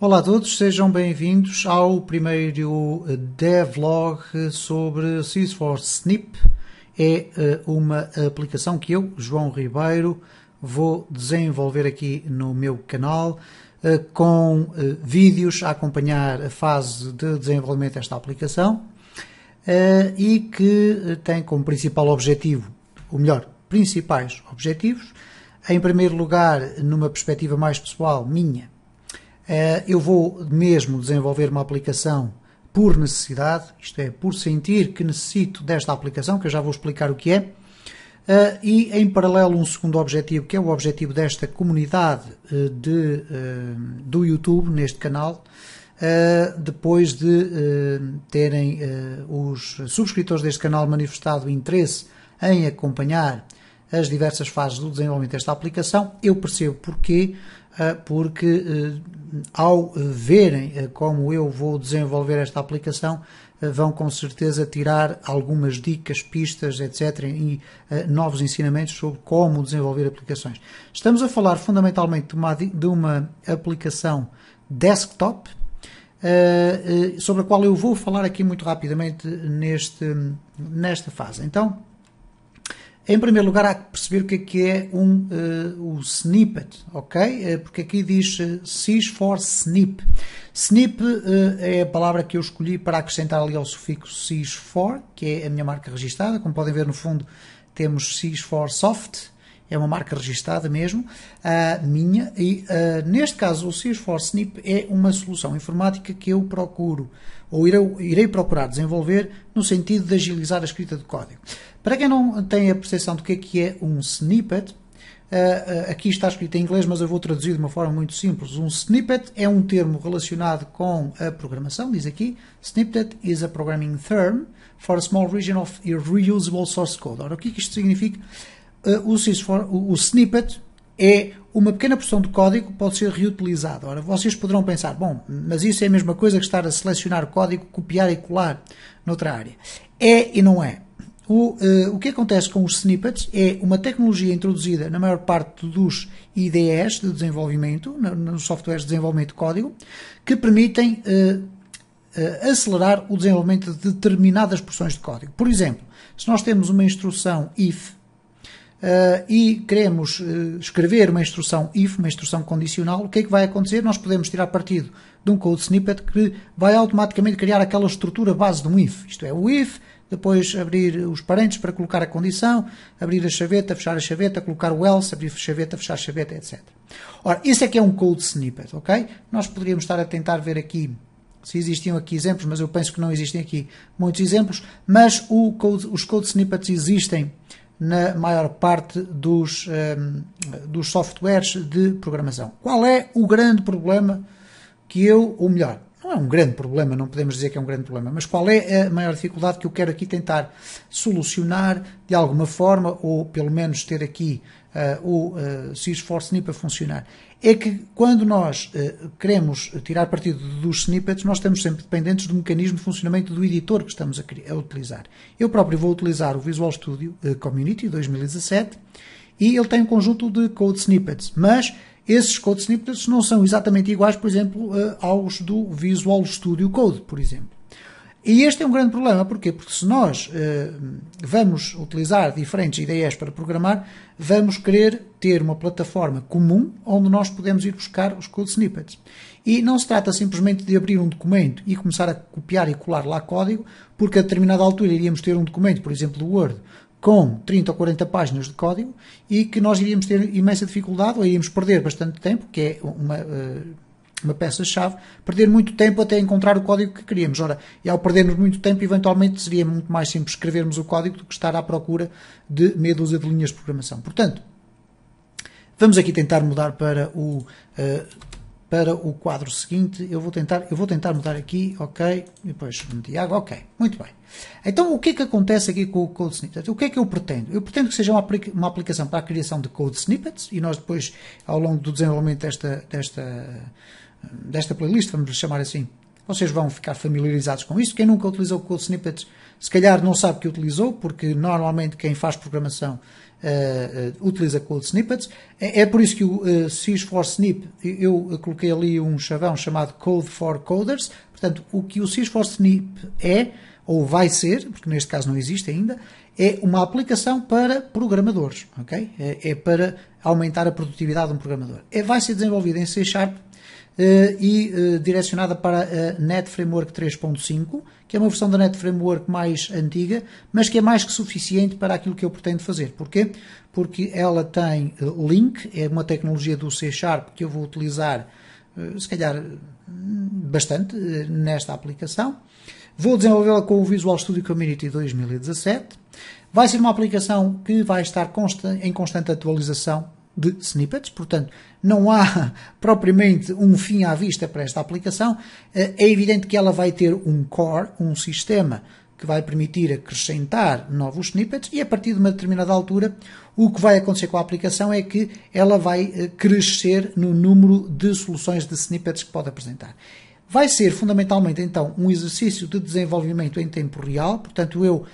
Olá a todos, sejam bem-vindos ao primeiro devlog sobre Salesforce Snip. É uma aplicação que eu, João Ribeiro, vou desenvolver aqui no meu canal com vídeos a acompanhar a fase de desenvolvimento desta aplicação e que tem como principal objetivo, ou melhor, principais objetivos, em primeiro lugar, numa perspectiva mais pessoal minha, eu vou mesmo desenvolver uma aplicação por necessidade, isto é, por sentir que necessito desta aplicação, que eu já vou explicar o que é, e em paralelo um segundo objetivo, que é o objetivo desta comunidade do YouTube, neste canal, depois de terem os subscritores deste canal manifestado interesse em acompanhar as diversas fases do desenvolvimento desta aplicação. Eu percebo porquê, porque ao verem como eu vou desenvolver esta aplicação, vão com certeza tirar algumas dicas, pistas, etc. e novos ensinamentos sobre como desenvolver aplicações. Estamos a falar fundamentalmente de uma aplicação desktop, sobre a qual eu vou falar aqui muito rapidamente nesta fase. Então, em primeiro lugar, há que perceber o que é o snippet, ok? Porque aqui diz Salesforce Snip. Snip é a palavra que eu escolhi para acrescentar ali ao sufixo Salesforce, que é a minha marca registada. Como podem ver no fundo, temos Salesforce Soft, é uma marca registada mesmo, minha. E neste caso, o Salesforce Snip é uma solução informática que eu procuro, ou irei procurar desenvolver no sentido de agilizar a escrita de código. Para quem não tem a percepção do que é um snippet, aqui está escrito em inglês, mas eu vou traduzir de uma forma muito simples. Um snippet é um termo relacionado com a programação, diz aqui, snippet is a programming term for a small region of reusable source code. Ora, o que isto significa? O snippet é uma pequena porção de código que pode ser reutilizado. Ora, vocês poderão pensar, bom, mas isso é a mesma coisa que estar a selecionar o código, copiar e colar noutra área. É e não é. O que acontece com os snippets é uma tecnologia introduzida na maior parte dos IDEs de desenvolvimento, nos softwares de desenvolvimento de código, que permitem acelerar o desenvolvimento de determinadas porções de código. Por exemplo, se nós temos uma instrução if e queremos escrever uma instrução if, uma instrução condicional, o que é que vai acontecer? Nós podemos tirar partido de um code snippet que vai automaticamente criar aquela estrutura base de um if. Isto é, o if, depois abrir os parênteses para colocar a condição, abrir a chaveta, fechar a chaveta, colocar o else, abrir a chaveta, fechar a chaveta, etc. Ora, isso é que é um code snippet, ok? Nós poderíamos estar a tentar ver aqui se existiam aqui exemplos, mas eu penso que não existem aqui muitos exemplos, mas os code snippets existem na maior parte dos softwares de programação. Qual é o grande problema ou melhor, não é um grande problema, não podemos dizer que é um grande problema, mas qual é a maior dificuldade que eu quero aqui tentar solucionar de alguma forma, ou pelo menos ter aqui o Salesforce Snip a funcionar? É que quando nós queremos tirar partido dos snippets, nós estamos sempre dependentes do mecanismo de funcionamento do editor que estamos a utilizar. Eu próprio vou utilizar o Visual Studio Community 2017 e ele tem um conjunto de code snippets, mas esses code snippets não são exatamente iguais, por exemplo, aos do Visual Studio Code, por exemplo. E este é um grande problema, porquê? Porque se nós vamos utilizar diferentes IDEs para programar, vamos querer ter uma plataforma comum onde nós podemos ir buscar os code snippets. E não se trata simplesmente de abrir um documento e começar a copiar e colar lá código, porque a determinada altura iríamos ter um documento, por exemplo, do Word, com 30 ou 40 páginas de código e que nós iríamos ter imensa dificuldade ou iríamos perder bastante tempo, que é uma peça-chave, perder muito tempo até encontrar o código que queríamos. Ora, e ao perdermos muito tempo, eventualmente seria muito mais simples escrevermos o código do que estar à procura de meia dúzia de linhas de programação. Portanto, vamos aqui tentar mudar para o quadro seguinte. Eu vou tentar mudar aqui, ok, e depois meti água, ok, muito bem. Então, o que é que acontece aqui com o Code Snippet? O que é que eu pretendo? Eu pretendo que seja uma aplicação para a criação de Code Snippets, e nós depois, ao longo do desenvolvimento desta playlist, vamos chamar assim, Vocês vão ficar familiarizados com isto. Quem nunca utilizou Code Snippets, se calhar não sabe que utilizou, porque normalmente quem faz programação utiliza Code Snippets. É por isso que o Sys4Snip, eu coloquei ali um chavão chamado Code for Coders. Portanto, o que o Sys4Snip é, ou vai ser, porque neste caso não existe ainda, é uma aplicação para programadores, ok? É para aumentar a produtividade de um programador. Vai ser desenvolvida em C# e direcionada para a Net Framework 3.5, que é uma versão da Net Framework mais antiga, mas que é mais que suficiente para aquilo que eu pretendo fazer. Porquê? Porque ela tem Link, é uma tecnologia do C# que eu vou utilizar, se calhar, bastante nesta aplicação. Vou desenvolvê-la com o Visual Studio Community 2017. Vai ser uma aplicação que vai estar em constante atualização de snippets, portanto, não há propriamente um fim à vista para esta aplicação. É evidente que ela vai ter um core, um sistema que vai permitir acrescentar novos snippets e a partir de uma determinada altura o que vai acontecer com a aplicação é que ela vai crescer no número de soluções de snippets que pode apresentar. Vai ser fundamentalmente então um exercício de desenvolvimento em tempo real, portanto eu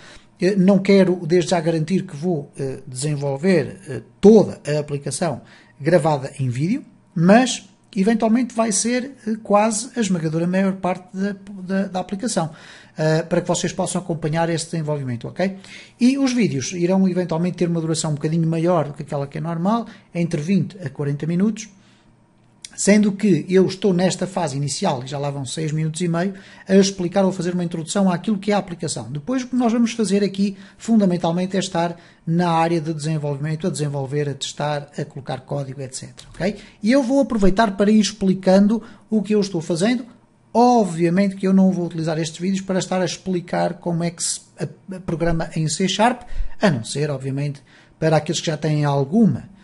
não quero desde já garantir que vou desenvolver toda a aplicação gravada em vídeo, mas eventualmente vai ser quase a esmagadora maior parte da aplicação, para que vocês possam acompanhar esse desenvolvimento, ok? E os vídeos irão eventualmente ter uma duração um bocadinho maior do que aquela que é normal, entre 20 a 40 minutos, sendo que eu estou nesta fase inicial, e já lá vão 6 minutos e meio, a explicar ou fazer uma introdução àquilo que é a aplicação. Depois o que nós vamos fazer aqui, fundamentalmente, é estar na área de desenvolvimento, a desenvolver, a testar, a colocar código, etc. Okay? E eu vou aproveitar para ir explicando o que eu estou fazendo. Obviamente que eu não vou utilizar estes vídeos para estar a explicar como é que se programa em C#, a não ser, obviamente, para aqueles que já têm alguma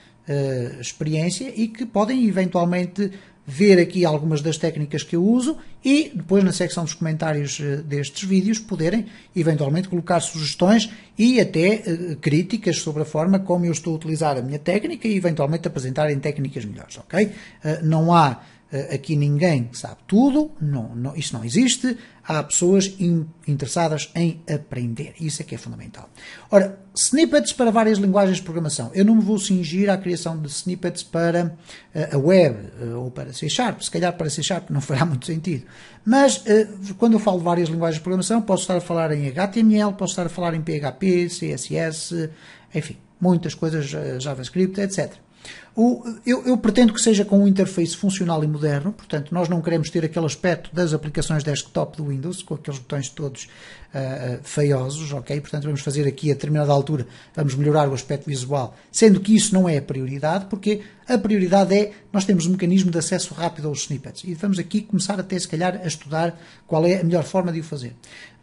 experiência e que podem eventualmente ver aqui algumas das técnicas que eu uso e depois na secção dos comentários destes vídeos poderem eventualmente colocar sugestões e até críticas sobre a forma como eu estou a utilizar a minha técnica e eventualmente apresentarem técnicas melhores, ok? Não há aqui ninguém que sabe tudo, isso não existe, há pessoas interessadas em aprender, isso é que é fundamental. Ora, snippets para várias linguagens de programação, eu não me vou cingir à criação de snippets para a web ou para C#, se calhar para C# não fará muito sentido, mas quando eu falo de várias linguagens de programação, posso estar a falar em HTML, posso estar a falar em PHP, CSS, enfim, muitas coisas, JavaScript, etc. Eu pretendo que seja com um interface funcional e moderno, portanto nós não queremos ter aquele aspecto das aplicações desktop do Windows, com aqueles botões todos feiosos, ok? Portanto vamos fazer aqui a determinada altura, vamos melhorar o aspecto visual, sendo que isso não é a prioridade, porque a prioridade é, nós temos um mecanismo de acesso rápido aos snippets, e vamos aqui começar até se calhar a estudar qual é a melhor forma de o fazer.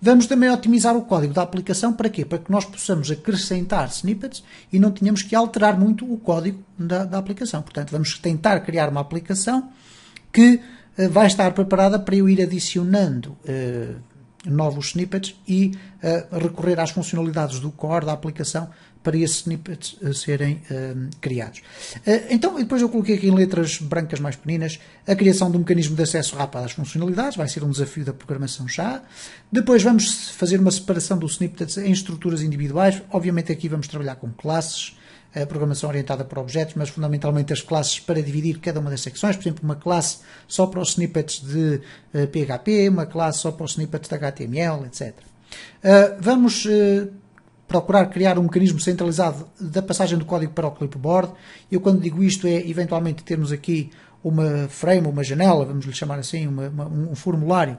Vamos também otimizar o código da aplicação, para quê? Para que nós possamos acrescentar snippets e não tenhamos que alterar muito o código da aplicação. Portanto, vamos tentar criar uma aplicação que vai estar preparada para eu ir adicionando novos snippets e recorrer às funcionalidades do core da aplicação para esses snippets serem criados. Então, depois eu coloquei aqui em letras brancas mais pequeninas a criação de um mecanismo de acesso rápido às funcionalidades, vai ser um desafio da programação já. Depois vamos fazer uma separação dos snippets em estruturas individuais, obviamente aqui vamos trabalhar com classes, a programação orientada para objetos, mas fundamentalmente as classes para dividir cada uma das secções, por exemplo, uma classe só para os snippets de PHP, uma classe só para os snippets de HTML, etc. Vamos procurar criar um mecanismo centralizado da passagem do código para o clipboard. Eu quando digo isto é eventualmente termos aqui uma frame, uma janela, vamos lhe chamar assim, um formulário,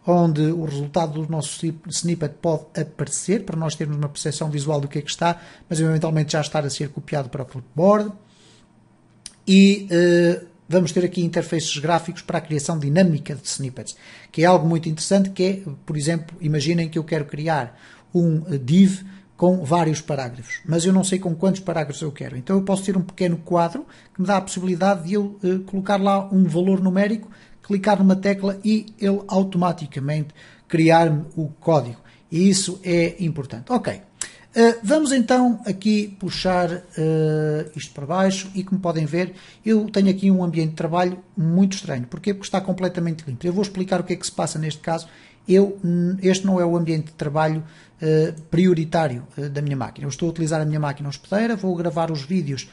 onde o resultado do nosso snippet pode aparecer, para nós termos uma percepção visual do que é que está, mas eventualmente já estar a ser copiado para o clipboard. E vamos ter aqui interfaces gráficos para a criação dinâmica de snippets, que é algo muito interessante, que é, por exemplo, imaginem que eu quero criar um div com vários parágrafos, mas eu não sei com quantos parágrafos eu quero. Então eu posso ter um pequeno quadro que me dá a possibilidade de eu colocar lá um valor numérico, clicar numa tecla e ele automaticamente criar-me o código. E isso é importante. Ok. Vamos então aqui puxar isto para baixo e, como podem ver, eu tenho aqui um ambiente de trabalho muito estranho. Porquê? Porque está completamente limpo. Eu vou explicar o que é que se passa neste caso. Este não é o ambiente de trabalho prioritário da minha máquina. Eu estou a utilizar a minha máquina hospedeira, vou gravar os vídeos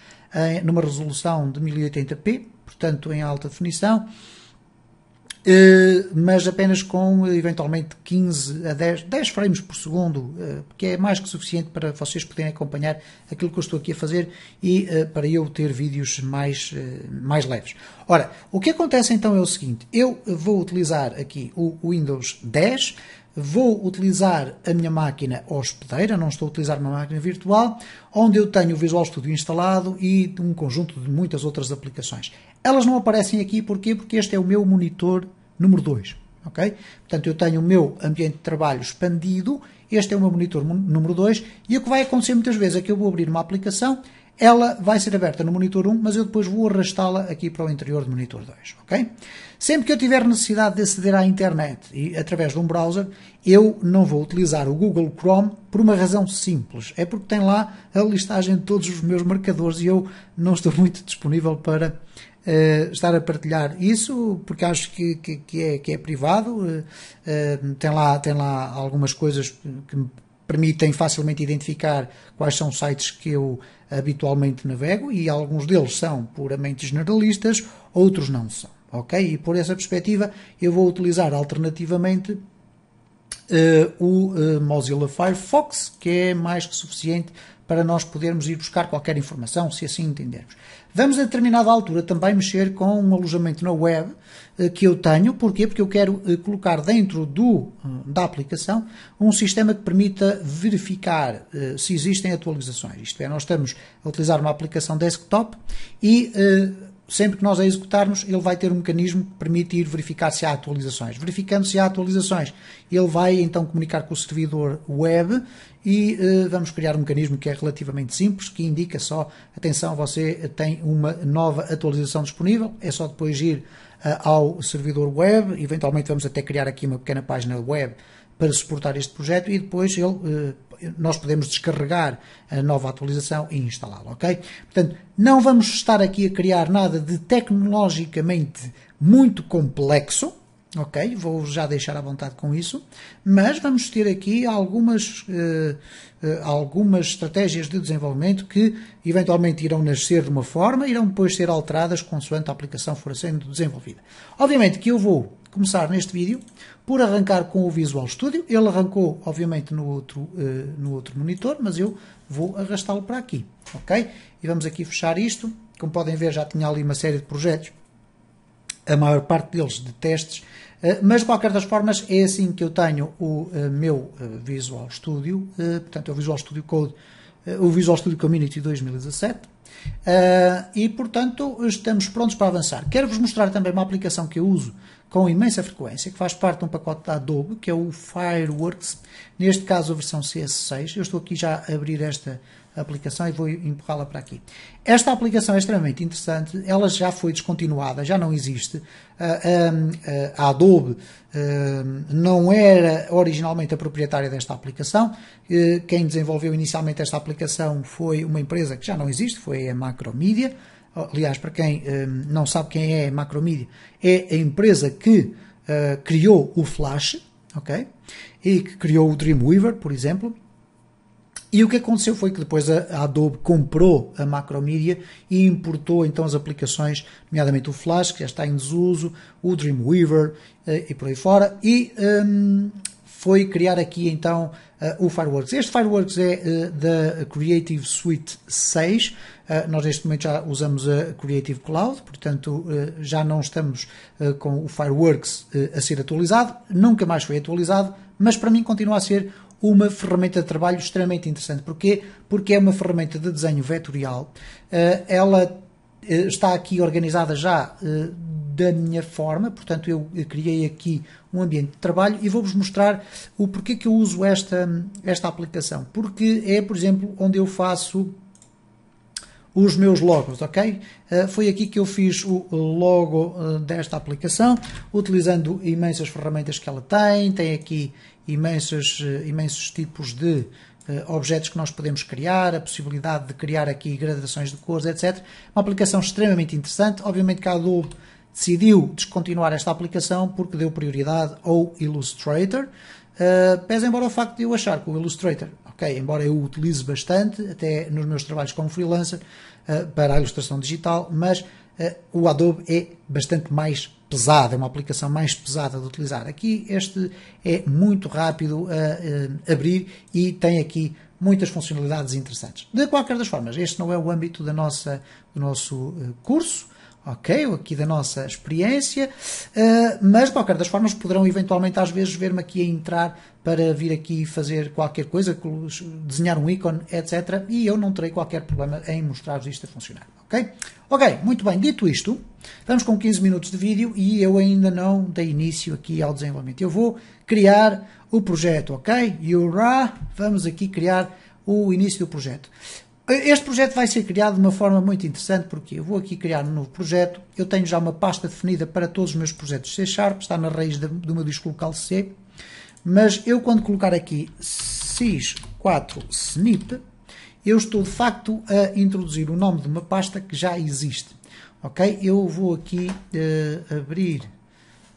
numa resolução de 1080p, portanto em alta definição, mas apenas com eventualmente 15 a 10 frames por segundo, que é mais que suficiente para vocês poderem acompanhar aquilo que eu estou aqui a fazer e para eu ter vídeos mais leves. Ora, o que acontece então é o seguinte: eu vou utilizar aqui o Windows 10, vou utilizar a minha máquina hospedeira, não estou a utilizar uma máquina virtual, onde eu tenho o Visual Studio instalado e um conjunto de muitas outras aplicações. Elas não aparecem aqui, porquê? Porque este é o meu monitor número 2, ok? Portanto, eu tenho o meu ambiente de trabalho expandido, este é o meu monitor número 2, e o que vai acontecer muitas vezes é que eu vou abrir uma aplicação, ela vai ser aberta no monitor 1, mas eu depois vou arrastá-la aqui para o interior do monitor 2, ok? Sempre que eu tiver necessidade de aceder à internet e através de um browser, eu não vou utilizar o Google Chrome por uma razão simples. É porque tem lá a listagem de todos os meus marcadores e eu não estou muito disponível para estar a partilhar isso, porque acho que é privado. Tem lá algumas coisas que me permitem facilmente identificar quais são os sites que eu habitualmente navego, e alguns deles são puramente generalistas, outros não são, ok? E por essa perspectiva eu vou utilizar alternativamente o Mozilla Firefox, que é mais que suficiente para nós podermos ir buscar qualquer informação, se assim entendermos. Vamos a determinada altura também mexer com um alojamento na web que eu tenho. Porquê? Porque eu quero colocar dentro da aplicação um sistema que permita verificar se existem atualizações. Isto é, nós estamos a utilizar uma aplicação desktop e sempre que nós a executarmos, ele vai ter um mecanismo que permite ir verificar se há atualizações. Verificando se há atualizações, ele vai então comunicar com o servidor web e vamos criar um mecanismo que é relativamente simples, que indica só: atenção, você tem uma nova atualização disponível. É só depois ir ao servidor web, eventualmente vamos até criar aqui uma pequena página web para suportar este projeto, e depois nós podemos descarregar a nova atualização e instalá-la, ok? Portanto, não vamos estar aqui a criar nada de tecnologicamente muito complexo, ok? Vou já deixar à vontade com isso, mas vamos ter aqui algumas estratégias de desenvolvimento que eventualmente irão nascer de uma forma, irão depois ser alteradas consoante a aplicação for sendo desenvolvida. Obviamente que eu vou começar neste vídeo por arrancar com o Visual Studio. Ele arrancou, obviamente, no outro monitor, mas eu vou arrastá-lo para aqui, ok? E vamos aqui fechar isto. Como podem ver, já tinha ali uma série de projetos, a maior parte deles de testes, mas de qualquer das formas é assim que eu tenho o meu Visual Studio, portanto é o Visual Studio Code, o Visual Studio Community 2017, e portanto estamos prontos para avançar. Quero-vos mostrar também uma aplicação que eu uso com imensa frequência, que faz parte de um pacote da Adobe, que é o Fireworks, neste caso a versão CS6. Eu estou aqui já a abrir esta aplicação e vou empurrá-la para aqui. Esta aplicação é extremamente interessante, ela já foi descontinuada, já não existe. A Adobe não era originalmente a proprietária desta aplicação. Quem desenvolveu inicialmente esta aplicação foi uma empresa que já não existe, foi a Macromedia. Aliás, para quem não sabe quem é a Macromedia, é a empresa que criou o Flash, ok? E que criou o Dreamweaver, por exemplo. E o que aconteceu foi que depois a Adobe comprou a Macromedia e importou então as aplicações, nomeadamente o Flash, que já está em desuso, o Dreamweaver e por aí fora, e foi criar aqui então o Fireworks. Este Fireworks é da Creative Suite 6. Nós neste momento já usamos a Creative Cloud, portanto já não estamos com o Fireworks a ser atualizado, nunca mais foi atualizado, mas para mim continua a ser uma ferramenta de trabalho extremamente interessante. Porquê? Porque é uma ferramenta de desenho vetorial. Ela está aqui organizada já da minha forma, portanto eu criei aqui um ambiente de trabalho e vou-vos mostrar o porquê que eu uso esta aplicação. Porque é, por exemplo, onde eu faço os meus logos, ok? Foi aqui que eu fiz o logo desta aplicação, utilizando imensas ferramentas que ela tem aqui imensos tipos de objetos que nós podemos criar, a possibilidade de criar aqui gradações de cores, etc. Uma aplicação extremamente interessante. Obviamente que a Adobe decidiu descontinuar esta aplicação porque deu prioridade ao Illustrator, pese embora o facto de eu achar que o Illustrator, ok, embora eu o utilize bastante, até nos meus trabalhos como freelancer, para a ilustração digital, mas o Adobe é bastante mais pesado, é uma aplicação mais pesada de utilizar. Aqui este é muito rápido a abrir e tem aqui muitas funcionalidades interessantes. De qualquer das formas, este não é o âmbito do nosso curso, ok, aqui da nossa experiência, mas de qualquer das formas poderão eventualmente às vezes ver-me aqui a entrar para vir aqui fazer qualquer coisa, desenhar um ícone, etc. E eu não terei qualquer problema em mostrar-vos isto a funcionar, ok? Ok, muito bem, dito isto, estamos com 15 minutos de vídeo e eu ainda não dei início aqui ao desenvolvimento. Eu vou criar o projeto, ok? Vamos aqui criar o início do projeto. Este projeto vai ser criado de uma forma muito interessante, porque eu vou aqui criar um novo projeto, eu tenho já uma pasta definida para todos os meus projetos C#, está na raiz do meu disco local C, mas eu quando colocar aqui sys4 snip, eu estou de facto a introduzir o nome de uma pasta que já existe, ok? Eu vou aqui abrir,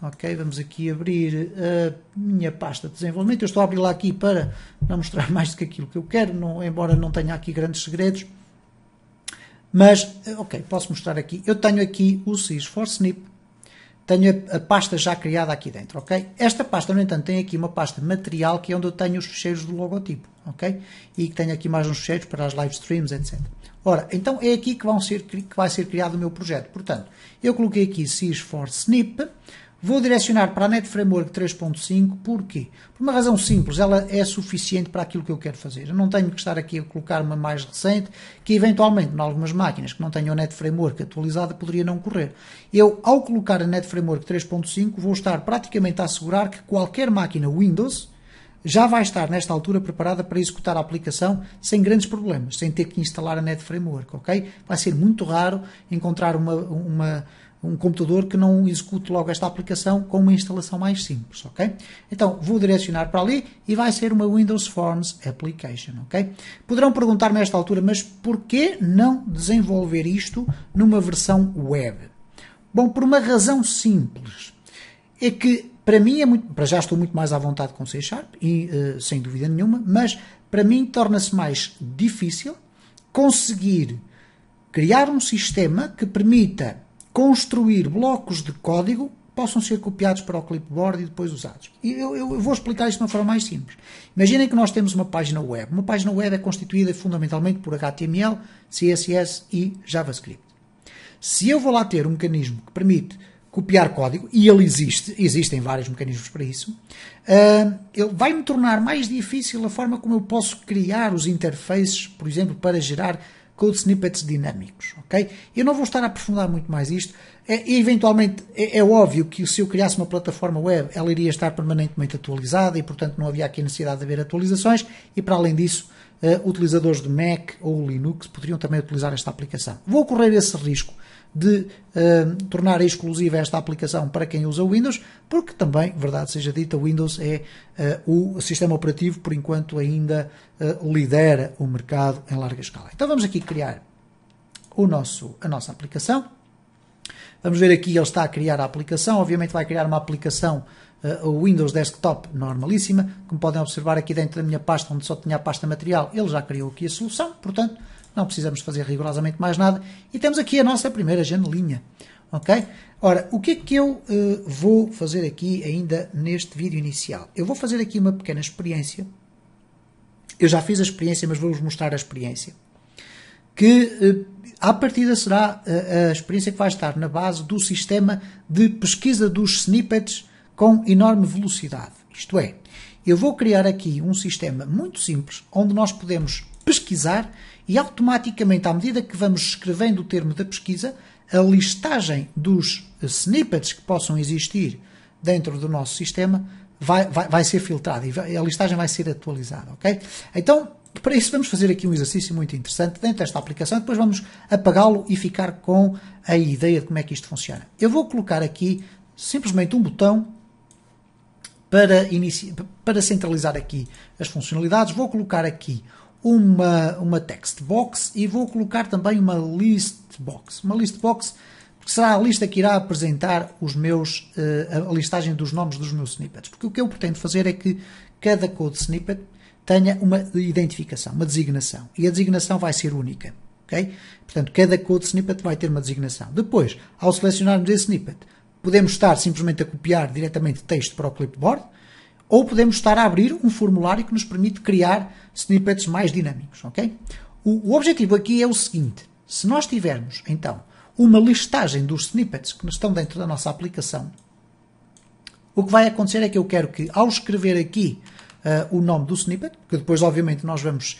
ok, vamos aqui abrir a minha pasta de desenvolvimento. Eu estou a abrir lá aqui para não mostrar mais do que aquilo que eu quero, embora não tenha aqui grandes segredos. Mas, ok, posso mostrar aqui. Eu tenho aqui o sys4snip, tenho a pasta já criada aqui dentro, ok? Esta pasta, no entanto, tem aqui uma pasta material, que é onde eu tenho os ficheiros do logotipo, ok? E que tenho aqui mais uns ficheiros para as live streams, etc. Ora, então é aqui que vai ser criado o meu projeto. Portanto, eu coloquei aqui sys4snip, vou direcionar para a Net Framework 3.5, porquê? Por uma razão simples, ela é suficiente para aquilo que eu quero fazer. Eu não tenho que estar aqui a colocar uma mais recente, que eventualmente, em algumas máquinas que não tenham a Net Framework atualizada, poderia não correr. Eu, ao colocar a Net Framework 3.5, vou estar praticamente a assegurar que qualquer máquina Windows já vai estar, nesta altura, preparada para executar a aplicação sem grandes problemas, sem ter que instalar a Net Framework, ok? Vai ser muito raro encontrar um computador que não execute logo esta aplicação com uma instalação mais simples, ok? Então, vou direcionar para ali e vai ser uma Windows Forms Application, ok? Poderão perguntar-me a esta altura, mas porquê não desenvolver isto numa versão web? Bom, por uma razão simples. É que, para mim, para já estou muito mais à vontade com C#, e sem dúvida nenhuma, mas para mim torna-se mais difícil conseguir criar um sistema que permita construir blocos de código que possam ser copiados para o clipboard e depois usados. E eu vou explicar isto de uma forma mais simples. Imaginem que nós temos uma página web. Uma página web é constituída fundamentalmente por HTML, CSS e JavaScript. Se eu vou lá ter um mecanismo que permite copiar código, e ele existem vários mecanismos para isso, ele vai-me tornar mais difícil a forma como eu posso criar os interfaces, por exemplo, para gerar code snippets dinâmicos, ok? Eu não vou estar a aprofundar muito mais isto. Eventualmente, é óbvio que se eu criasse uma plataforma web, ela iria estar permanentemente atualizada e, portanto, não havia aqui necessidade de haver atualizações e, para além disso, utilizadores de Mac ou Linux poderiam também utilizar esta aplicação. Vou correr esse risco de tornar exclusiva esta aplicação para quem usa Windows, porque também, verdade seja dita, o Windows é o sistema operativo, por enquanto ainda lidera o mercado em larga escala. Então vamos aqui criar a nossa aplicação. Vamos ver aqui, ele está a criar a aplicação, obviamente vai criar uma aplicação o Windows Desktop normalíssima, como podem observar aqui dentro da minha pasta, onde só tinha a pasta material, ele já criou aqui a solução, portanto, não precisamos fazer rigorosamente mais nada. E temos aqui a nossa primeira janelinha, ok? Ora, o que é que eu vou fazer aqui ainda neste vídeo inicial? Eu vou fazer aqui uma pequena experiência. Eu já fiz a experiência, mas vou-vos mostrar a experiência. Que, à partida, será a experiência que vai estar na base do sistema de pesquisa dos snippets com enorme velocidade. Isto é, eu vou criar aqui um sistema muito simples, onde nós podemos pesquisar e automaticamente, à medida que vamos escrevendo o termo da pesquisa, a listagem dos snippets que possam existir dentro do nosso sistema vai ser filtrada e a listagem vai ser atualizada, ok? Então, para isso vamos fazer aqui um exercício muito interessante dentro desta aplicação, depois vamos apagá-lo e ficar com a ideia de como é que isto funciona. Eu vou colocar aqui simplesmente um botão para centralizar aqui as funcionalidades, vou colocar aqui uma text box e vou colocar também uma list box. Uma list box porque será a lista que irá apresentar a listagem dos nomes dos meus snippets. Porque o que eu pretendo fazer é que cada code snippet tenha uma identificação, uma designação. E a designação vai ser única. Okay? Portanto, cada code snippet vai ter uma designação. Depois, ao selecionarmos esse snippet, podemos estar simplesmente a copiar diretamente texto para o clipboard, ou podemos estar a abrir um formulário que nos permite criar snippets mais dinâmicos. Okay? O objetivo aqui é o seguinte: se nós tivermos, então, uma listagem dos snippets que estão dentro da nossa aplicação, o que vai acontecer é que eu quero que, ao escrever aqui o nome do snippet, porque depois, obviamente, nós vamos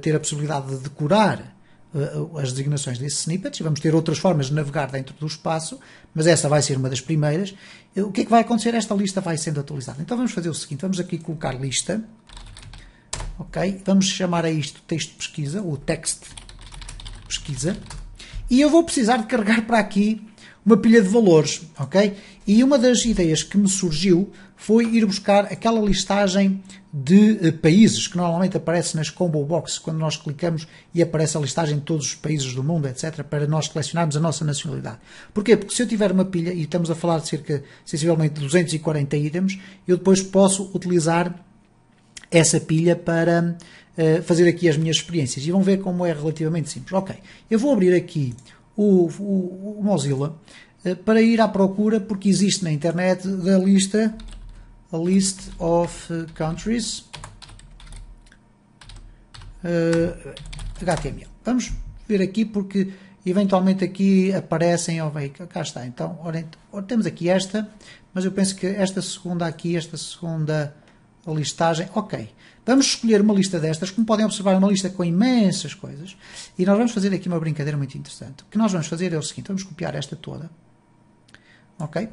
ter a possibilidade de decorar as designações desses snippets e vamos ter outras formas de navegar dentro do espaço, mas essa vai ser uma das primeiras. O que é que vai acontecer? Esta lista vai sendo atualizada. Então vamos fazer o seguinte, vamos aqui colocar lista, ok? Vamos chamar a isto texto de pesquisa, ou text pesquisa, e eu vou precisar de carregar para aqui uma pilha de valores, ok? E uma das ideias que me surgiu foi ir buscar aquela listagem de países que normalmente aparece nas combo boxes quando nós clicamos e aparece a listagem de todos os países do mundo, etc., para nós selecionarmos a nossa nacionalidade. Porquê? Porque se eu tiver uma pilha, e estamos a falar de cerca, sensivelmente, de 240 itens, eu depois posso utilizar essa pilha para fazer aqui as minhas experiências. E vão ver como é relativamente simples. Ok, eu vou abrir aqui o Mozilla para ir à procura, porque existe na internet da lista, a list of countries HTML. Vamos ver aqui porque eventualmente aqui aparecem, cá está, então, ora, temos aqui esta, mas eu penso que esta segunda listagem, ok. Vamos escolher uma lista destas, como podem observar, uma lista com imensas coisas, e nós vamos fazer aqui uma brincadeira muito interessante. O que nós vamos fazer é o seguinte, vamos copiar esta toda, ok?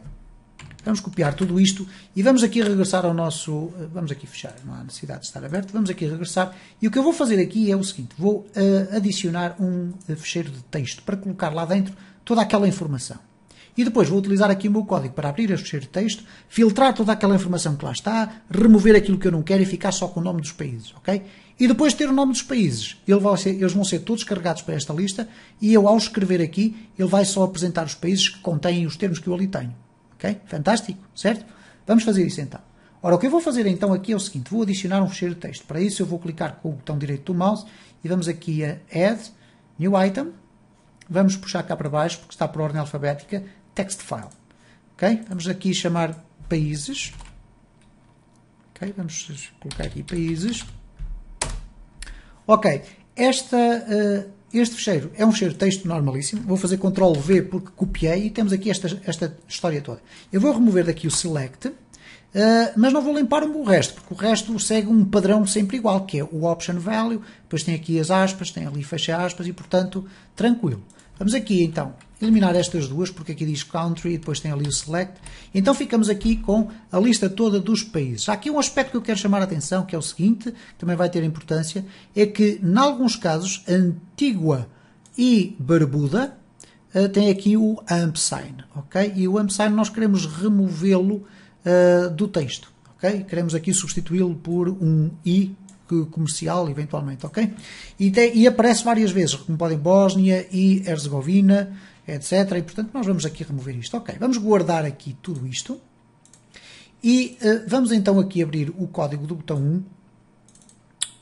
Vamos copiar tudo isto e vamos aqui regressar ao nosso... Vamos aqui fechar, não há necessidade de estar aberto. Vamos aqui regressar e o que eu vou fazer aqui é o seguinte. Vou adicionar um fecheiro de texto para colocar lá dentro toda aquela informação. E depois vou utilizar aqui o meu código para abrir este fecheiro de texto, filtrar toda aquela informação que lá está, remover aquilo que eu não quero e ficar só com o nome dos países, ok? E depois de ter o nome dos países, eles vão ser todos carregados para esta lista e eu, ao escrever aqui, ele vai só apresentar os países que contêm os termos que eu ali tenho. Ok? Fantástico, certo? Vamos fazer isso então. Ora, o que eu vou fazer então aqui é o seguinte, vou adicionar um fecheiro de texto. Para isso eu vou clicar com o botão direito do mouse e vamos aqui a Add, New Item, vamos puxar cá para baixo, porque está por ordem alfabética, Text File. Ok? Vamos aqui chamar países. Ok? Vamos colocar aqui países. Ok, este fecheiro é um fecheiro de texto normalíssimo. Vou fazer Ctrl V porque copiei e temos aqui esta história toda. Eu vou remover daqui o Select, mas não vou limpar o resto, porque o resto segue um padrão sempre igual, que é o Option Value, depois tem aqui as aspas, tem ali fecha aspas e, portanto, tranquilo. Vamos aqui, então, eliminar estas duas, porque aqui diz Country e depois tem ali o Select. Então ficamos aqui com a lista toda dos países. Há aqui um aspecto que eu quero chamar a atenção, que é o seguinte, que também vai ter importância, é que, em alguns casos, Antigua e Barbuda tem aqui o AMP sign, ok? E o AMP sign nós queremos removê-lo do texto, ok? Queremos aqui substituí-lo por um I comercial, eventualmente, ok? E aparece várias vezes, como podem, Bósnia e Herzegovina, etc. E, portanto, nós vamos aqui remover isto. Ok, vamos guardar aqui tudo isto. E vamos então aqui abrir o código do botão 1.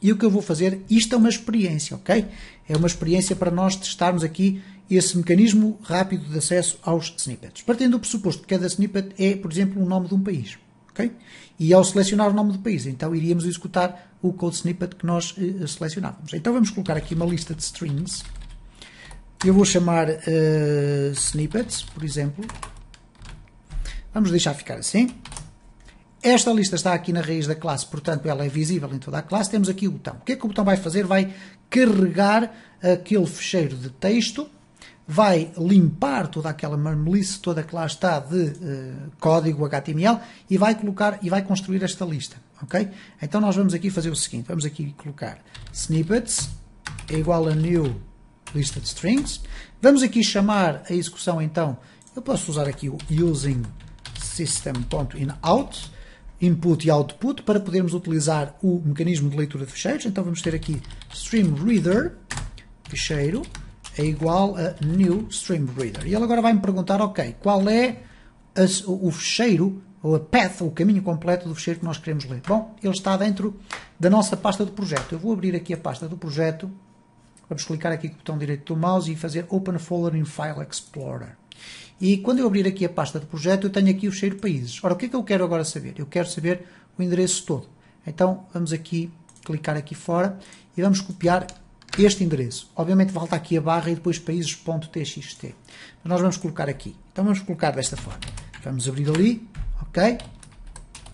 E o que eu vou fazer, isto é uma experiência, ok? É uma experiência para nós testarmos aqui esse mecanismo rápido de acesso aos snippets. Partindo do pressuposto que cada snippet é, por exemplo, o nome de um país. Okay? E ao selecionar o nome do país, então iríamos executar o code snippet que nós selecionávamos. Então vamos colocar aqui uma lista de strings. Eu vou chamar snippets, por exemplo. Vamos deixar ficar assim. Esta lista está aqui na raiz da classe, portanto ela é visível em toda a classe. Temos aqui o botão. O que é que o botão vai fazer? Vai carregar aquele fecheiro de texto, vai limpar toda aquela marmelice toda que lá está de código HTML e vai colocar e vai construir esta lista, ok? Então nós vamos aqui fazer o seguinte, vamos aqui colocar snippets é igual a new lista de strings, vamos aqui chamar a execução então, eu posso usar aqui o using system.inout input e output para podermos utilizar o mecanismo de leitura de ficheiros. Então vamos ter aqui streamReader, ficheiro, é igual a new streamReader. E ele agora vai me perguntar, ok, qual é o ficheiro, ou a path, o caminho completo do ficheiro que nós queremos ler. Bom, ele está dentro da nossa pasta do projeto. Eu vou abrir aqui a pasta do projeto, vamos clicar aqui com o botão direito do mouse e fazer Open Folder in File Explorer. E quando eu abrir aqui a pasta do projeto, eu tenho aqui o ficheiro países. Ora, o que é que eu quero agora saber? Eu quero saber o endereço todo. Então, vamos aqui, clicar aqui fora e vamos copiar este endereço. Obviamente volta aqui a barra e depois países.txt. Mas nós vamos colocar aqui. Então vamos colocar desta forma. Vamos abrir ali, ok?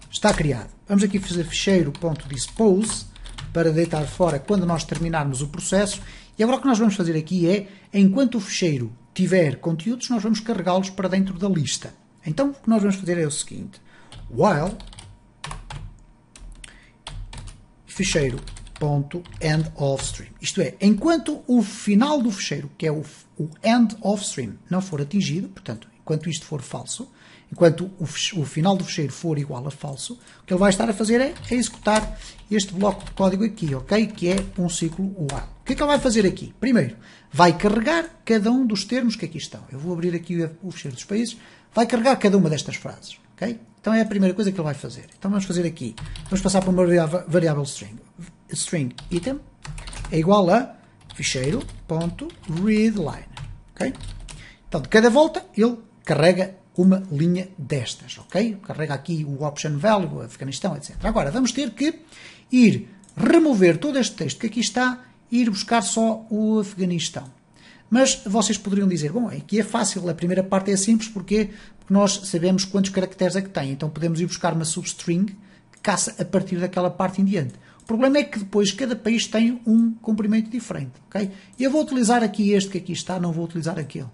Está criado. Vamos aqui fazer ficheiro.dispose para deitar fora quando nós terminarmos o processo. E agora o que nós vamos fazer aqui é, enquanto o ficheiro tiver conteúdos, nós vamos carregá-los para dentro da lista. Então o que nós vamos fazer é o seguinte. While ficheiro.end of stream. Isto é, enquanto o final do ficheiro, que é o end of stream, não for atingido, portanto, enquanto isto for falso, enquanto o final do ficheiro for igual a falso, o que ele vai estar a fazer é executar este bloco de código aqui, ok? Que é um ciclo while. O que é que ele vai fazer aqui? Primeiro, vai carregar cada um dos termos que aqui estão. Eu vou abrir aqui o ficheiro dos países, vai carregar cada uma destas frases, ok? Então é a primeira coisa que ele vai fazer. Então vamos fazer aqui, vamos passar para uma variável string item é igual a ficheiro.readline, ok? Então de cada volta ele carrega uma linha destas, ok? Carrega aqui o option value, o Afeganistão, etc. Agora vamos ter que ir remover todo este texto que aqui está e ir buscar só o Afeganistão. Mas vocês poderiam dizer, bom, aqui é fácil, a primeira parte é simples, porque nós sabemos quantos caracteres é que tem, então podemos ir buscar uma substring que caça a partir daquela parte em diante. O problema é que depois cada país tem um comprimento diferente, ok? E eu vou utilizar aqui este que aqui está, não vou utilizar aquele.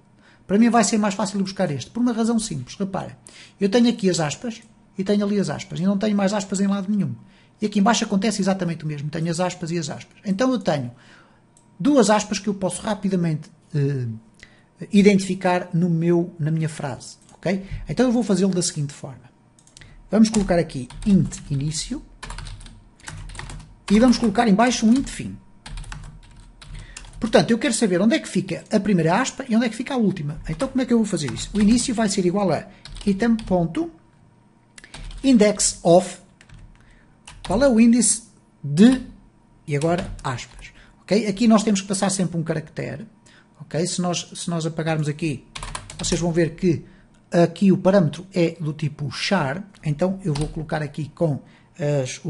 Para mim vai ser mais fácil buscar este, por uma razão simples. Repara, eu tenho aqui as aspas e tenho ali as aspas, e não tenho mais aspas em lado nenhum. E aqui embaixo acontece exatamente o mesmo, tenho as aspas e as aspas. Então eu tenho duas aspas que eu posso rapidamente identificar na minha frase, ok? Então eu vou fazê-lo da seguinte forma. Vamos colocar aqui int início e vamos colocar em baixo um int fim. Portanto, eu quero saber onde é que fica a primeira aspa e onde é que fica a última. Então, como é que eu vou fazer isso? O início vai ser igual a item.index of. Qual é o índice de... E agora, aspas. Okay? Aqui nós temos que passar sempre um caractere. Okay? Se nós apagarmos aqui, vocês vão ver que aqui o parâmetro é do tipo char. Então, eu vou colocar aqui com as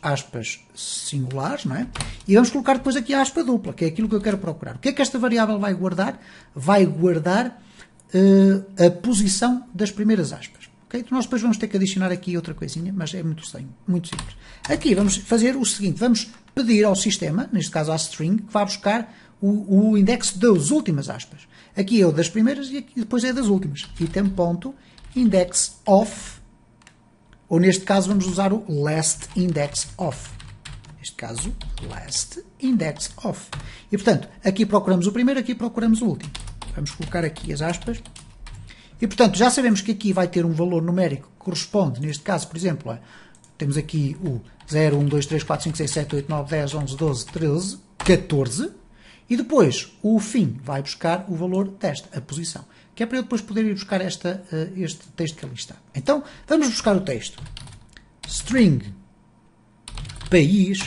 aspas singulares, não é? E vamos colocar depois aqui a aspa dupla, que é aquilo que eu quero procurar. O que é que esta variável vai guardar? Vai guardar a posição das primeiras aspas. Okay? Então nós depois vamos ter que adicionar aqui outra coisinha, mas é muito simples. Aqui vamos fazer o seguinte, vamos pedir ao sistema, neste caso à string, que vá buscar o indexo das últimas aspas. Aqui é o das primeiras e aqui depois é das últimas. Item.index of. Ou neste caso vamos usar o last index of. Neste caso, last index of. E portanto, aqui procuramos o primeiro, aqui procuramos o último. Vamos colocar aqui as aspas. E portanto, já sabemos que aqui vai ter um valor numérico que corresponde, neste caso, por exemplo, temos aqui o 0, 1, 2, 3, 4, 5, 6, 7, 8, 9, 10, 11, 12, 13, 14. E depois, o fim vai buscar o valor desta, a posição. Que é para eu depois poder ir buscar este texto que ali está. Então, vamos buscar o texto. String país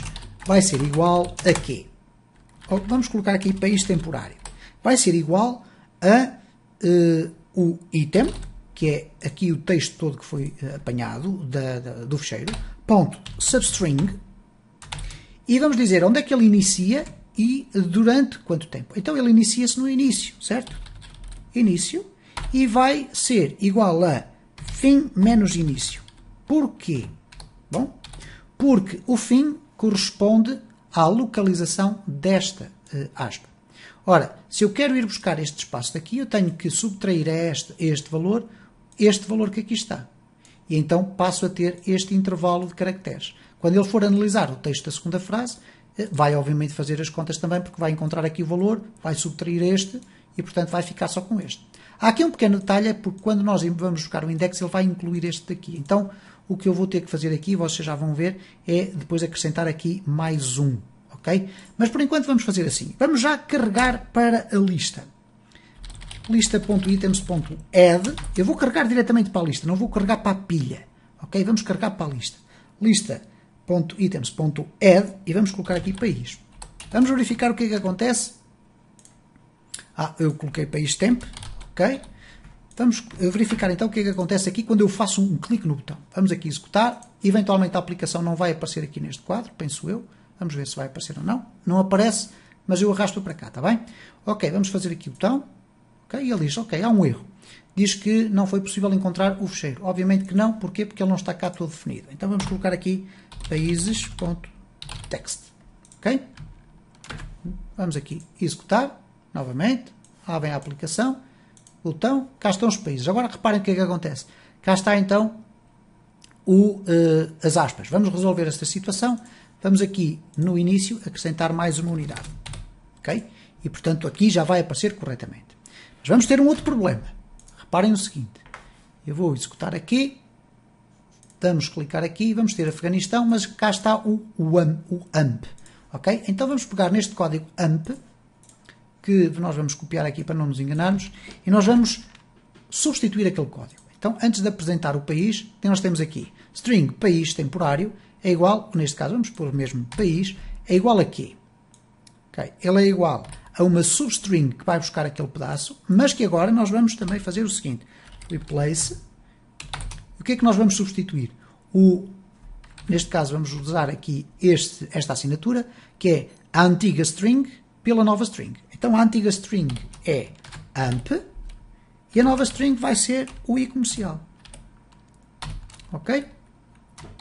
vai ser igual a quê? Vamos colocar aqui país temporário. Vai ser igual a o item, que é aqui o texto todo que foi apanhado do ficheiro, ponto substring, e vamos dizer onde é que ele inicia e durante quanto tempo. Então ele inicia-se no início, certo? Início, e vai ser igual a fim menos início. Porquê? Bom, porque o fim corresponde à localização desta aspa. Ora, se eu quero ir buscar este espaço daqui, eu tenho que subtrair a este valor que aqui está. E então passo a ter este intervalo de caracteres. Quando ele for analisar o texto da segunda frase, vai obviamente fazer as contas também, porque vai encontrar aqui o valor, vai subtrair este, e portanto vai ficar só com este. Há aqui um pequeno detalhe, é porque quando nós vamos buscar o index, ele vai incluir este daqui. Então, o que eu vou ter que fazer aqui, vocês já vão ver, é depois acrescentar aqui mais um, ok? Mas por enquanto vamos fazer assim. Vamos já carregar para a lista. Lista.items.add. Eu vou carregar diretamente para a lista, não vou carregar para a pilha, ok? Vamos carregar para a lista. Lista.items.add e vamos colocar aqui país. Vamos verificar o que é que acontece. Eu coloquei país temp, ok? Vamos verificar então o que é que acontece aqui quando eu faço um clique no botão. Vamos aqui executar. Eventualmente a aplicação não vai aparecer aqui neste quadro, penso eu. Vamos ver se vai aparecer ou não. Não aparece, mas eu arrasto para cá, está bem? Ok, vamos fazer aqui o botão. Ok, e ele diz, ok, há um erro. Diz que não foi possível encontrar o fecheiro. Obviamente que não, porquê? Porque ele não está cá todo definido. Então vamos colocar aqui países.txt. Ok? Vamos aqui executar, novamente. Lá vem a aplicação. Botão, cá estão os países. Agora reparem o que é que acontece. Cá está então as aspas. Vamos resolver esta situação. Vamos aqui no início acrescentar mais uma unidade. Ok? E portanto aqui já vai aparecer corretamente. Mas vamos ter um outro problema. Reparem o seguinte. Eu vou executar aqui. Vamos clicar aqui e vamos ter Afeganistão, mas cá está o AMP. Ok? Então vamos pegar neste código AMP, que nós vamos copiar aqui para não nos enganarmos, e nós vamos substituir aquele código. Então, antes de apresentar o país, nós temos aqui string país temporário é igual, neste caso vamos pôr mesmo país, é igual a quê? Okay. Ele é igual a uma substring que vai buscar aquele pedaço, mas que agora nós vamos também fazer o seguinte, replace, o que é que nós vamos substituir? Neste caso vamos usar aqui esta assinatura, que é a antiga string pela nova string. Então a antiga string é AMP e a nova string vai ser o comercial. Ok?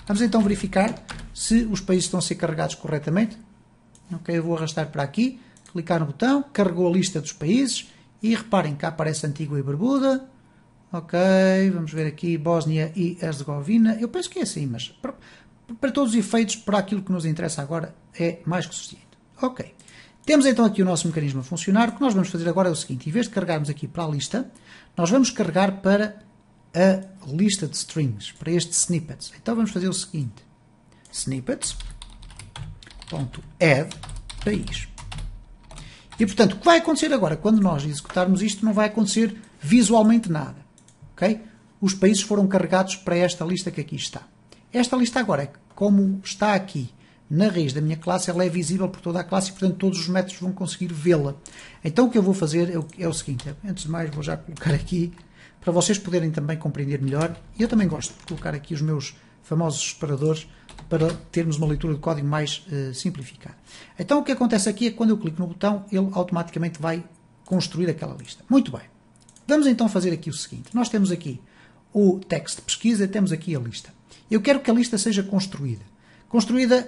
Vamos então verificar se os países estão a ser carregados corretamente. Ok, eu vou arrastar para aqui, clicar no botão, carregou a lista dos países e reparem que aparece Antigua e Barbuda. Ok, vamos ver aqui Bósnia e Herzegovina. Eu penso que é assim, mas para todos os efeitos, para aquilo que nos interessa agora, é mais que suficiente. Ok. Temos então aqui o nosso mecanismo a funcionar. O que nós vamos fazer agora é o seguinte, em vez de carregarmos aqui para a lista, nós vamos carregar para a lista de strings, para este snippets. Então vamos fazer o seguinte, snippets.add país. E portanto, o que vai acontecer agora, quando nós executarmos isto, não vai acontecer visualmente nada. Okay? Os países foram carregados para esta lista que aqui está. Esta lista agora, como está aqui na raiz da minha classe, ela é visível por toda a classe e, portanto, todos os métodos vão conseguir vê-la. Então, o que eu vou fazer é o seguinte. Antes de mais, vou já colocar aqui, para vocês poderem também compreender melhor. E eu também gosto de colocar aqui os meus famosos separadores para termos uma leitura de código mais simplificada. Então, o que acontece aqui é que quando eu clico no botão, ele automaticamente vai construir aquela lista. Muito bem. Vamos então fazer aqui o seguinte. Nós temos aqui o texto de pesquisa, temos aqui a lista. Eu quero que a lista seja construída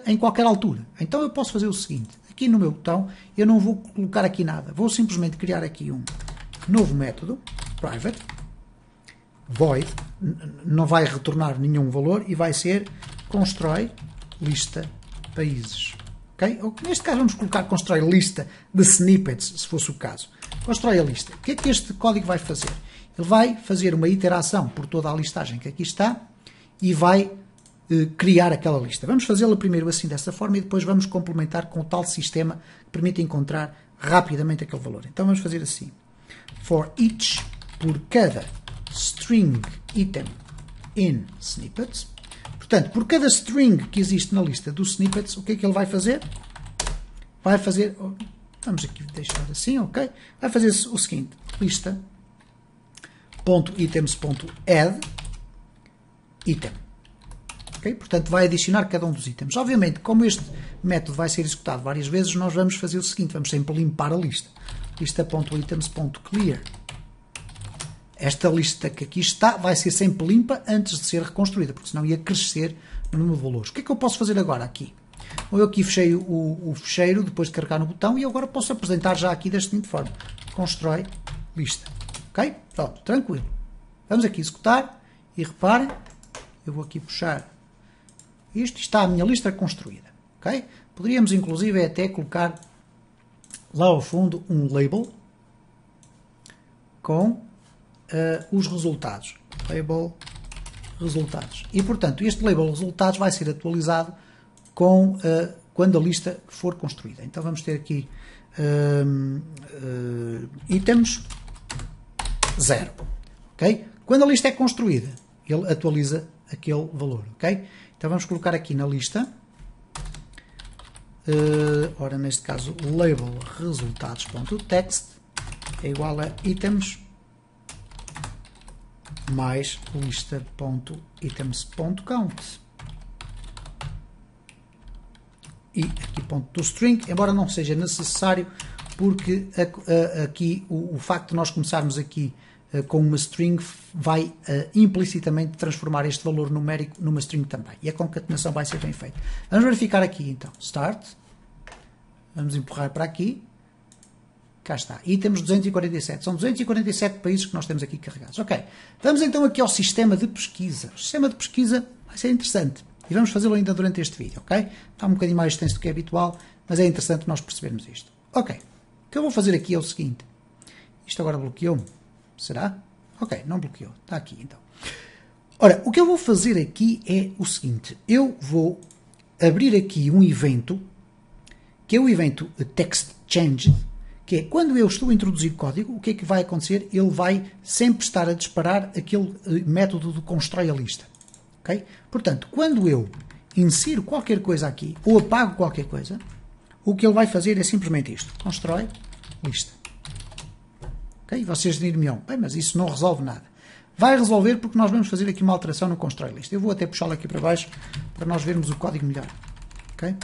em qualquer altura. Então eu posso fazer o seguinte, aqui no meu botão eu não vou colocar aqui nada, vou simplesmente criar aqui um novo método, private, void, não vai retornar nenhum valor e vai ser constrói lista países. Okay? Ou, neste caso vamos colocar constrói lista de snippets, se fosse o caso. Constrói a lista. O que é que este código vai fazer? Ele vai fazer uma iteração por toda a listagem que aqui está e vai criar aquela lista. Vamos fazê-la primeiro assim, dessa forma, e depois vamos complementar com o tal sistema que permite encontrar rapidamente aquele valor. Então vamos fazer assim. For each, por cada string item in snippets. Portanto, por cada string que existe na lista dos snippets, o que é que ele vai fazer? Vai fazer, vamos aqui deixar assim, ok? Vai fazer o seguinte, lista.items.add item. Okay? Portanto, vai adicionar cada um dos itens. Obviamente, como este método vai ser executado várias vezes, nós vamos fazer o seguinte, vamos sempre limpar a lista. Lista.items.clear. Esta lista que aqui está vai ser sempre limpa antes de ser reconstruída, porque senão ia crescer no número de valores. O que é que eu posso fazer agora aqui? Eu aqui fechei o fecheiro depois de carregar no botão e agora posso apresentar já aqui da seguinte forma. Constrói lista. Ok? Pronto, tranquilo. Vamos aqui executar e reparem, eu vou aqui puxar isto, está a minha lista construída. Okay? Poderíamos inclusive até colocar lá ao fundo um label com os resultados. Label resultados. E, portanto, este label resultados vai ser atualizado quando a lista for construída. Então, vamos ter aqui itens 0. Okay? Quando a lista é construída, ele atualiza aquele valor. Okay? Então, vamos colocar aqui na lista, ora, neste caso, label resultados.text é igual a items mais lista.items.count. E aqui ponto do string, embora não seja necessário, porque aqui o facto de nós começarmos aqui com uma string vai implicitamente transformar este valor numérico numa string também. E a concatenação vai ser bem feita. Vamos verificar aqui então. Start. Vamos empurrar para aqui. Cá está. E temos 247. São 247 países que nós temos aqui carregados. Ok. Vamos então aqui ao sistema de pesquisa. O sistema de pesquisa vai ser interessante. E vamos fazê-lo ainda durante este vídeo, ok? Está um bocadinho mais extenso do que é habitual, mas é interessante nós percebermos isto. Ok. O que eu vou fazer aqui é o seguinte. Isto agora bloqueou-me. Será? Ok, não bloqueou. Está aqui então. Ora, o que eu vou fazer aqui é o seguinte. Eu vou abrir aqui um evento, que é o evento text change, que é quando eu estou a introduzir código, o que é que vai acontecer? Ele vai sempre estar a disparar aquele método de constrói a lista. Okay? Portanto, quando eu insiro qualquer coisa aqui, ou apago qualquer coisa, o que ele vai fazer é simplesmente isto. Constrói lista. Okay? Vocês dirão-me, bem, mas isso não resolve nada. Vai resolver porque nós vamos fazer aqui uma alteração no constrói lista. Eu vou até puxá-lo aqui para baixo para nós vermos o código melhor. Okay?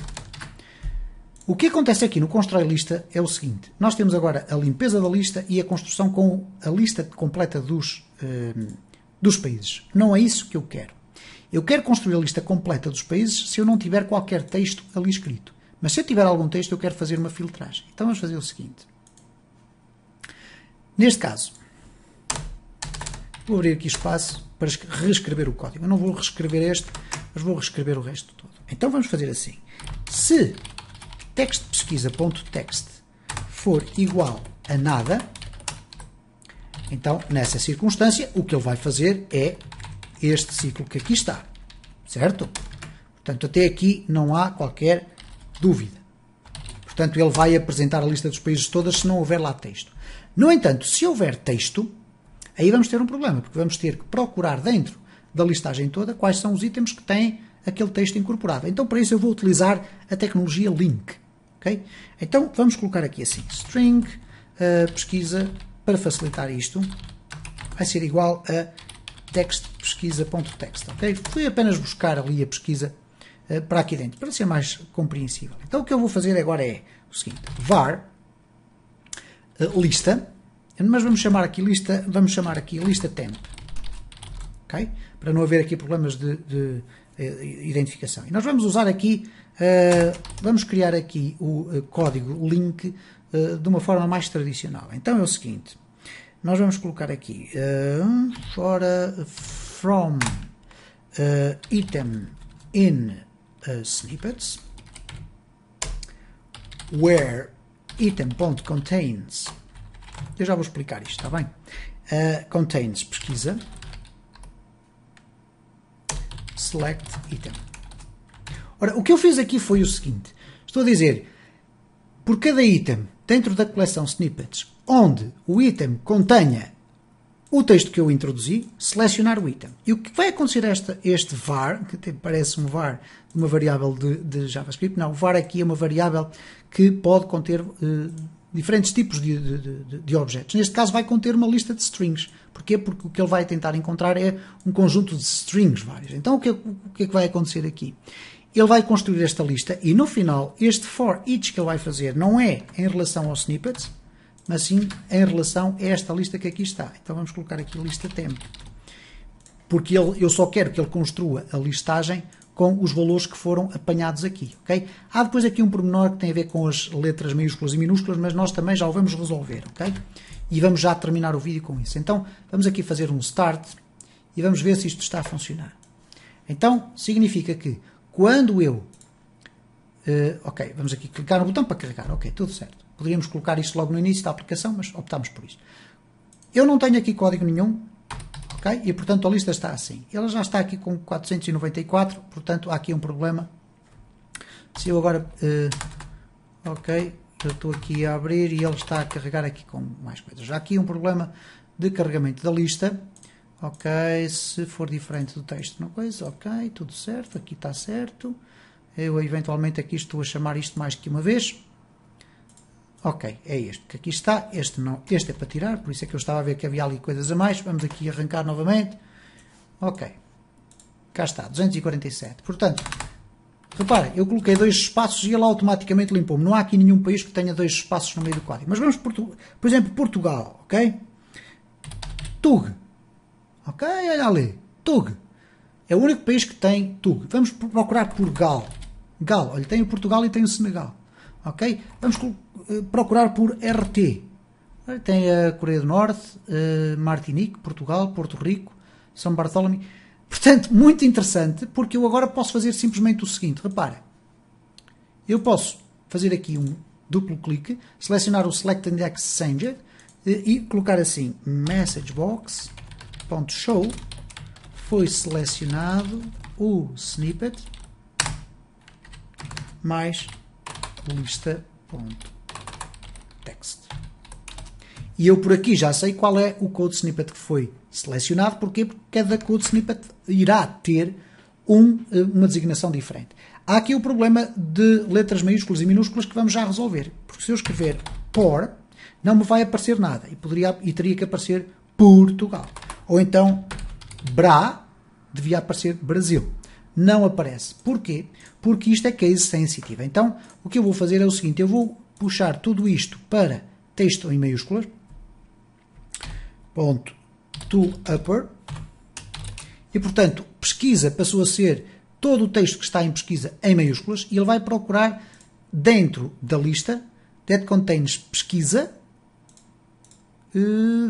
O que acontece aqui no constrói lista é o seguinte. Nós temos agora a limpeza da lista e a construção com a lista completa dos países. Não é isso que eu quero. Eu quero construir a lista completa dos países se eu não tiver qualquer texto ali escrito. Mas se eu tiver algum texto, eu quero fazer uma filtragem. Então vamos fazer o seguinte. Neste caso, vou abrir aqui espaço para reescrever o código. Eu não vou reescrever este, mas vou reescrever o resto todo. Então vamos fazer assim. Se textpesquisa.text for igual a nada, então, nessa circunstância, o que ele vai fazer é este ciclo que aqui está. Certo? Portanto, até aqui não há qualquer dúvida. Portanto, ele vai apresentar a lista dos países todas se não houver lá texto. No entanto, se houver texto, aí vamos ter um problema, porque vamos ter que procurar dentro da listagem toda quais são os itens que têm aquele texto incorporado. Então, para isso, eu vou utilizar a tecnologia link. Okay? Então, vamos colocar aqui assim, string pesquisa, para facilitar isto, vai ser igual a textpesquisa.text. Okay? Fui apenas buscar ali a pesquisa para aqui dentro, para ser mais compreensível. Então, o que eu vou fazer agora é o seguinte, var lista, mas vamos chamar aqui lista temp. Okay? Para não haver aqui problemas de identificação. E nós vamos usar aqui, vamos criar aqui o código link de uma forma mais tradicional. Então é o seguinte, nós vamos colocar aqui from item in snippets where item.contains, eu já vou explicar isto, está bem? Contains pesquisa select item. Ora, o que eu fiz aqui foi o seguinte, estou a dizer, por cada item dentro da coleção snippets, onde o item contenha o texto que eu introduzi, selecionar o item. E o que vai acontecer este var, que até parece um var de uma variável de JavaScript, não, o var aqui é uma variável que pode conter diferentes tipos de objetos. Neste caso vai conter uma lista de strings. Porquê? Porque o que ele vai tentar encontrar é um conjunto de strings vários. Então o que é que vai acontecer aqui? Ele vai construir esta lista e no final este for each que ele vai fazer não é em relação aos snippets, mas sim em relação a esta lista que aqui está. Então vamos colocar aqui lista temp. Porque eu só quero que ele construa a listagem com os valores que foram apanhados aqui. Okay? Há depois aqui um pormenor que tem a ver com as letras maiúsculas e minúsculas, mas nós também já o vamos resolver. Okay? E vamos já terminar o vídeo com isso. Então vamos aqui fazer um start e vamos ver se isto está a funcionar. Então significa que quando eu... ok, vamos aqui clicar no botão para carregar. Ok, tudo certo. Poderíamos colocar isto logo no início da aplicação, mas optámos por isto. Eu não tenho aqui código nenhum, ok? E portanto a lista está assim. Ela já está aqui com 494, portanto há aqui um problema. Se eu agora, ok, eu estou aqui a abrir e ele está a carregar aqui com mais coisas. Já aqui um problema de carregamento da lista. Ok, se for diferente do texto, não coisa, ok, tudo certo, aqui está certo. Eu eventualmente aqui estou a chamar isto mais que uma vez. Ok, é este que aqui está, este não, este é para tirar, por isso é que eu estava a ver que havia ali coisas a mais. Vamos aqui arrancar novamente. Ok, cá está, 247. Portanto, repara, eu coloquei 2 espaços e ele automaticamente limpou-me. Não há aqui nenhum país que tenha 2 espaços no meio do código. Mas vamos, por exemplo, Portugal, ok? TUG. Ok, olha ali, TUG. É o único país que tem TUG. Vamos procurar por GAL. GAL, olha, tem o Portugal e tem o Senegal. Ok? Vamos procurar por RT. Tem a Coreia do Norte, Martinique, Portugal, Porto Rico, São Bartolomeu. Portanto, muito interessante, porque eu agora posso fazer simplesmente o seguinte. Repara, eu posso fazer aqui um duplo clique, selecionar o Select Index Changer e colocar assim, messagebox.show, foi selecionado o snippet mais lista.text. E eu por aqui já sei qual é o code snippet que foi selecionado. Porquê? Porque cada code snippet irá ter uma designação diferente. Há aqui o problema de letras maiúsculas e minúsculas que vamos já resolver. Porque se eu escrever por, não me vai aparecer nada. E teria que aparecer Portugal. Ou então, devia aparecer Brasil. Não aparece. Porquê? Porque isto é case sensitive. Então, o que eu vou fazer é o seguinte. Eu vou puxar tudo isto para texto em maiúsculas. Ponto to upper. E, portanto, pesquisa passou a ser todo o texto que está em pesquisa em maiúsculas. E ele vai procurar dentro da lista that contains pesquisa.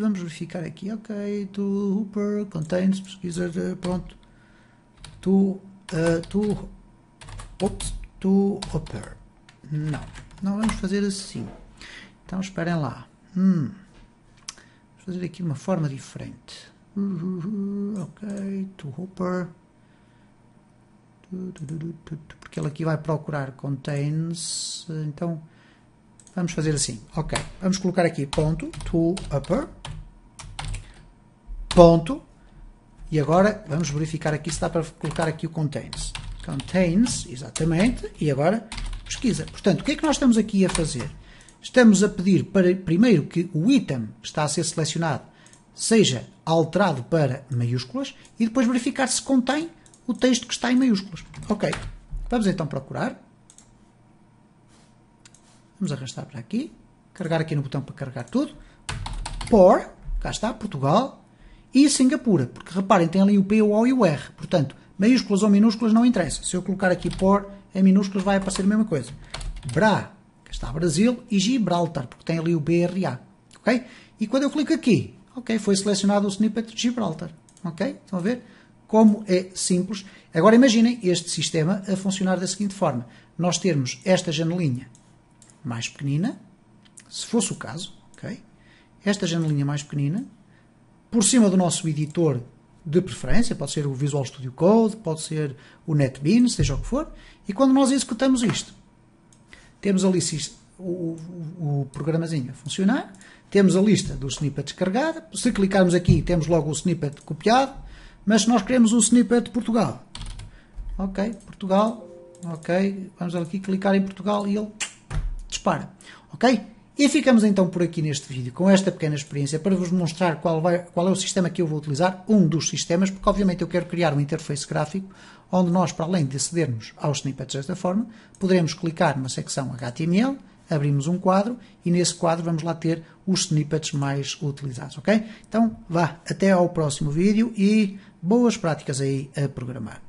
Vamos verificar aqui. Ok. To upper contains pesquisa. Pronto. To upper. Não vamos fazer assim. Então esperem lá. Vamos fazer aqui de uma forma diferente. Ok, to upper. Porque ele aqui vai procurar contains. Então vamos fazer assim. Ok, vamos colocar aqui ponto to upper. Ponto. E agora vamos verificar aqui se dá para colocar aqui o contains. Contains, exatamente. E agora pesquisa. Portanto, o que é que nós estamos aqui a fazer? Estamos a pedir para, primeiro, que o item que está a ser selecionado seja alterado para maiúsculas e depois verificar se contém o texto que está em maiúsculas. Ok. Vamos então procurar. Vamos arrastar para aqui. Carregar aqui no botão para carregar tudo. Por, cá está, Portugal. E Singapura, porque reparem, tem ali o P, o O e o R. Portanto, maiúsculas ou minúsculas não interessa. Se eu colocar aqui por em minúsculas vai aparecer a mesma coisa. Que está Brasil, e Gibraltar, porque tem ali o BRA. Ok? E quando eu clico aqui, ok, foi selecionado o snippet de Gibraltar. Ok? Estão a ver? Como é simples. Agora imaginem este sistema a funcionar da seguinte forma. Nós termos esta janelinha mais pequenina, se fosse o caso, ok? Esta janelinha mais pequenina, por cima do nosso editor de preferência, pode ser o Visual Studio Code, pode ser o NetBeans, seja o que for, e quando nós executamos isto, temos ali o programazinho a funcionar, temos a lista do snippet descarregada, se clicarmos aqui temos logo o snippet copiado, mas se nós queremos o snippet de Portugal, ok, Portugal, ok, vamos aqui clicar em Portugal e ele dispara, ok? E ficamos então por aqui neste vídeo, com esta pequena experiência, para vos mostrar qual é o sistema que eu vou utilizar, um dos sistemas, porque obviamente eu quero criar um interface gráfico, onde nós, para além de acedermos aos snippets desta forma, poderemos clicar numa secção HTML, abrimos um quadro, e nesse quadro vamos lá ter os snippets mais utilizados, ok? Então, vá, até ao próximo vídeo, e boas práticas aí a programar.